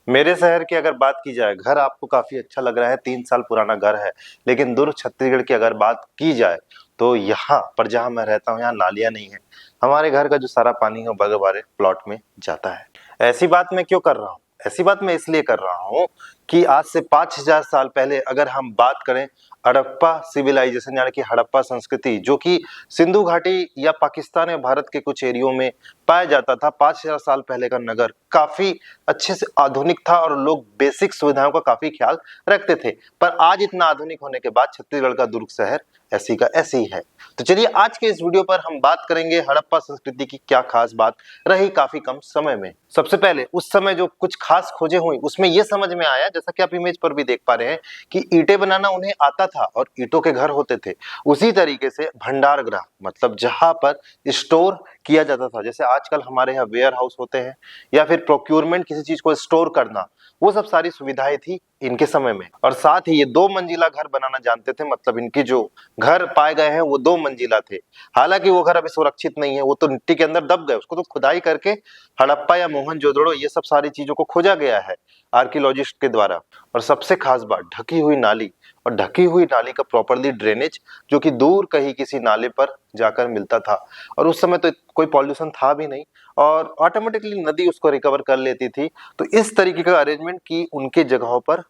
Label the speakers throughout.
Speaker 1: मेरे शहर की अगर बात की जाए, घर आपको काफी अच्छा लग रहा है, 3 साल पुराना घर है। लेकिन दूर छत्तीसगढ़ की अगर बात की जाए तो यहाँ पर जहाँ मैं रहता हूँ, यहाँ नालियां नहीं है। हमारे घर का जो सारा पानी है वो बगल वाले प्लॉट में जाता है। ऐसी बात मैं क्यों कर रहा हूँ? ऐसी बात मैं इसलिए कर रहा हूँ कि आज से 5000 साल पहले अगर हम बात करें, हड़प्पा सिविलाइजेशन यानी कि हड़प्पा संस्कृति, जो कि सिंधु घाटी या पाकिस्तान या भारत के कुछ एरियो में पाया जाता था। 5000 साल पहले का नगर काफी अच्छे से आधुनिक था और लोग बेसिक सुविधाओं का काफी ख्याल रखते थे। पर आज इतना आधुनिक होने के बाद छत्तीसगढ़ का दुर्ग शहर ऐसी का ऐसी ही है। तो चलिए आज के इस वीडियो पर हम बात करेंगे हड़प्पा संस्कृति की क्या खास बात रही काफी कम समय में। सबसे पहले उस समय जो कुछ खास खोजें हुई उसमें यह समझ में आया, जैसा कि आप इमेज पर भी देख पा रहे हैं, कि ईंटें बनाना उन्हें आता था और ईंटों के घर होते थे। उसी तरीके से भंडार गृह, मतलब जहां पर स्टोर किया जाता था, जैसे आजकल हमारे यहाँ वेयर हाउस होते हैं या फिर प्रोक्योरमेंट, किसी चीज को स्टोर करना, वो सब सारी सुविधाएं थी इनके समय में। और साथ ही ये 2 मंजिला घर बनाना जानते थे, मतलब इनकी जो घर पाए गए हैं वो 2 मंजिला थे। हालांकि वो घर अभी सुरक्षित नहीं है, वो तो मिट्टी के अंदर दब गए। उसको तो खुदाई करके हड़प्पा या मोहनजोदड़ो ये सब सारी चीजों को खोजा गया है आर्कियोलॉजिस्ट के द्वारा। और सबसे खास बात, ढकी हुई नाली, और ढकी हुई नाली का प्रॉपरली ड्रेनेज, जो कि दूर कहीं किसी नाले पर जाकर मिलता था। और उस समय तो कोई पॉल्यूशन था भी नहीं और ऑटोमेटिकली नदी उसको रिकवर कर लेती थी। तो इस तरीके का अरेंजमेंट की उनके जगहों पर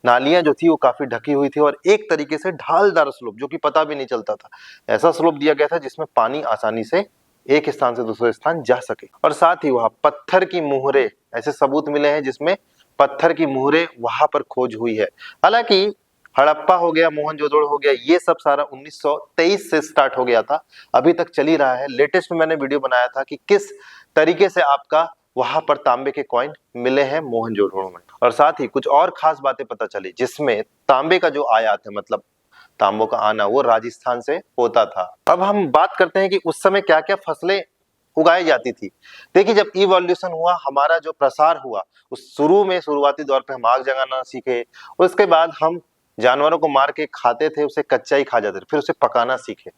Speaker 1: नालियां जो थी वो काफी ढकी हुई थी और एक तरीके से ढालदार स्लोप, जो कि पता भी नहीं चलता था, ऐसा स्लोप दिया गया था जिसमें पानी आसानी से एक स्थान से दूसरे स्थान जा सके। और साथ ही वहां पत्थर की मुहरे, ऐसे सबूत मिले हैं जिसमें पत्थर की मुहरे वहां पर खोज हुई है। हालांकि हड़प्पा हो गया, मोहनजोदड़ो हो गया, ये सब सारा 1923 से स्टार्ट हो गया था, अभी तक चल ही रहा है। लेटेस्ट में मैंने वीडियो बनाया था कि किस तरीके से आपका वहां पर तांबे के कॉइन मिले हैं मोहनजोदड़ो में। और साथ ही कुछ और खास बातें पता चली, जिसमें तांबे का जो आयात है, मतलब तांबों का आना, वो राजस्थान से होता था। अब हम बात करते हैं कि उस समय क्या क्या फसलें उगाई जाती थी। देखिए, जब इवोल्यूशन हुआ, हमारा जो प्रसार हुआ, उस शुरुआती दौर पे हम आग जगाना सीखे, उसके बाद हम जानवरों को मार के खाते थे, उसे कच्चा ही खा जाते थे, फिर उसे पकाना सीखे।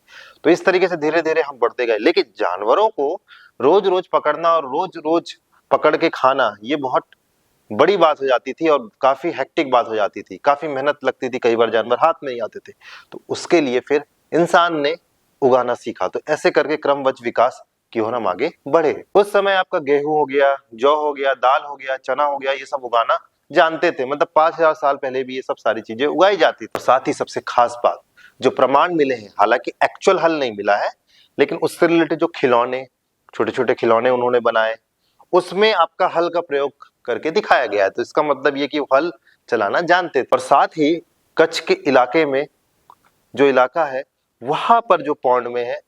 Speaker 1: तो इस तरीके से धीरे धीरे हम बढ़ते गए। लेकिन जानवरों को रोज रोज पकड़ना और रोज रोज पकड़ के खाना, ये बहुत बड़ी बात हो जाती थी और काफी हेक्टिक बात हो जाती थी, काफी मेहनत लगती थी, कई बार जानवर हाथ में नहीं आते थे। तो उसके लिए फिर इंसान ने उगाना सीखा। तो ऐसे करके क्रमवश विकास की ओर हम आगे बढ़े। उस समय आपका गेहूं हो गया, जौ हो गया, दाल हो गया, चना हो गया, ये सब उगाना जानते थे। मतलब 5000 साल पहले भी ये सब सारी चीजें उगाई जाती थी। साथ ही सबसे खास बात, जो प्रमाण मिले हैं, हालांकि एक्चुअल हल नहीं मिला है, लेकिन उससे रिलेटेड जो खिलौने, छोटे छोटे खिलौने उन्होंने बनाए, उसमें आपका हल का प्रयोग करके दिखाया गया है। तो इसका मतलब ये कि वो हल चलाना जानते थे। और साथ ही कच्छ के इलाके में जो इलाका है, वहां पर जो पौंड में है,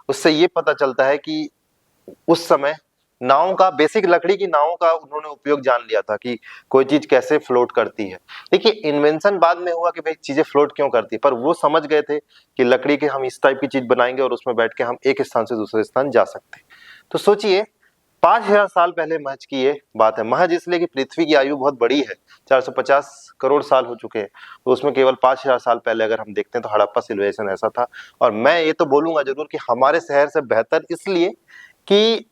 Speaker 1: उससे ये पता चलता है कि उस समय नावों का, बेसिक लकड़ी की नावों का उन्होंने उपयोग जान लिया था कि कोई चीज कैसे फ्लोट करती है। देखिए, इन्वेंशन बाद में हुआ कि भाई चीजें फ्लोट क्यों करती है, पर वो समझ गए थे कि लकड़ी के हम इस टाइप की चीज बनाएंगे और उसमें बैठ के हम एक स्थान से दूसरे स्थान जा सकते हैं। तो सोचिए, 5000 साल पहले महज की ये बात है। महज इसलिए कि पृथ्वी की आयु बहुत बड़ी है, 450 करोड़ साल हो चुके हैं, तो उसमें केवल 5000 साल पहले अगर हम देखते हैं तो हड़प्पा सिविलाइजेशन ऐसा था। और मैं ये तो बोलूंगा जरूर कि हमारे शहर से बेहतर, इसलिए कि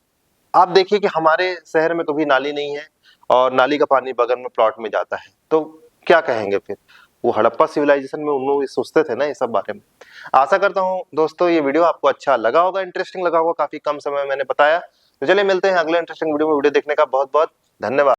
Speaker 1: आप देखिए कि हमारे शहर में कभी नाली नहीं है और नाली का पानी बगल में प्लॉट में जाता है। तो क्या कहेंगे फिर, वो हड़प्पा सिविलाइजेशन में उन लोग सोचते थे ना ये सब बारे में। आशा करता हूँ दोस्तों ये वीडियो आपको अच्छा लगा होगा, इंटरेस्टिंग लगा होगा, काफी कम समय में मैंने बताया। तो चलिए मिलते हैं अगले इंटरेस्टिंग वीडियो में। वीडियो देखने का बहुत बहुत धन्यवाद।